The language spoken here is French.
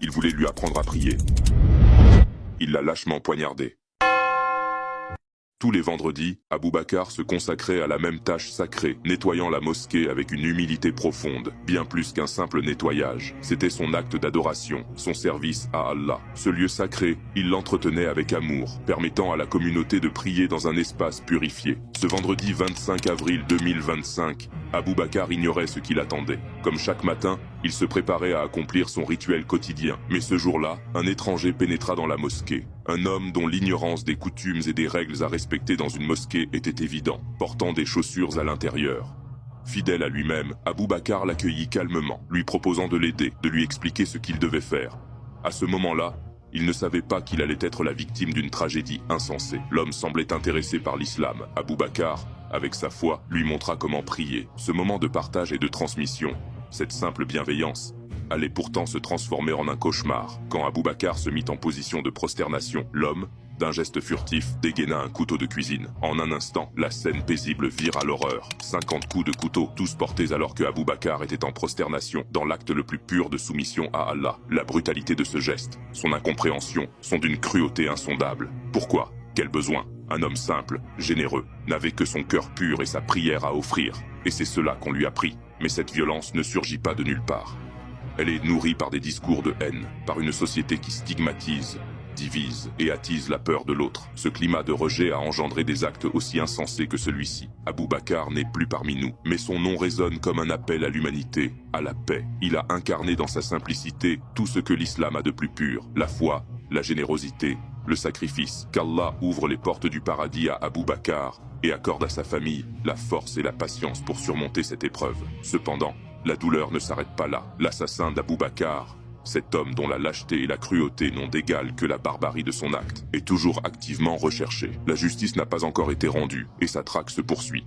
Il voulait lui apprendre à prier. Il l'a lâchement poignardé. Tous les vendredis, Abou Bakar se consacrait à la même tâche sacrée, nettoyant la mosquée avec une humilité profonde, bien plus qu'un simple nettoyage. C'était son acte d'adoration, son service à Allah. Ce lieu sacré, il l'entretenait avec amour, permettant à la communauté de prier dans un espace purifié. Ce vendredi 25 avril 2025, Abou Bakar ignorait ce qui l'attendait. Comme chaque matin, il se préparait à accomplir son rituel quotidien. Mais ce jour-là, un étranger pénétra dans la mosquée. Un homme dont l'ignorance des coutumes et des règles à respecter dans une mosquée était évident, portant des chaussures à l'intérieur. Fidèle à lui-même, Abou Bakar l'accueillit calmement, lui proposant de l'aider, de lui expliquer ce qu'il devait faire. À ce moment-là, il ne savait pas qu'il allait être la victime d'une tragédie insensée. L'homme semblait intéressé par l'islam. Abou Bakar, avec sa foi, lui montra comment prier. Ce moment de partage et de transmission, cette simple bienveillance, allait pourtant se transformer en un cauchemar. Quand Abou Bakar se mit en position de prosternation, l'homme, d'un geste furtif, dégaina un couteau de cuisine. En un instant, la scène paisible vire à l'horreur. 50 coups de couteau, tous portés alors que Abou Bakar était en prosternation, dans l'acte le plus pur de soumission à Allah. La brutalité de ce geste, son incompréhension, sont d'une cruauté insondable. Pourquoi? Quel besoin? Un homme simple, généreux, n'avait que son cœur pur et sa prière à offrir. Et c'est cela qu'on lui a pris. Mais cette violence ne surgit pas de nulle part. Elle est nourrie par des discours de haine, par une société qui stigmatise, divise et attise la peur de l'autre. Ce climat de rejet a engendré des actes aussi insensés que celui-ci. Abou Bakar n'est plus parmi nous, mais son nom résonne comme un appel à l'humanité, à la paix. Il a incarné dans sa simplicité tout ce que l'islam a de plus pur, la foi, la générosité, le sacrifice. Qu'Allah ouvre les portes du paradis à Abou Bakar et accorde à sa famille la force et la patience pour surmonter cette épreuve. Cependant, la douleur ne s'arrête pas là. L'assassin d'Abou Bakar, cet homme dont la lâcheté et la cruauté n'ont d'égal que la barbarie de son acte, est toujours activement recherché. La justice n'a pas encore été rendue et sa traque se poursuit.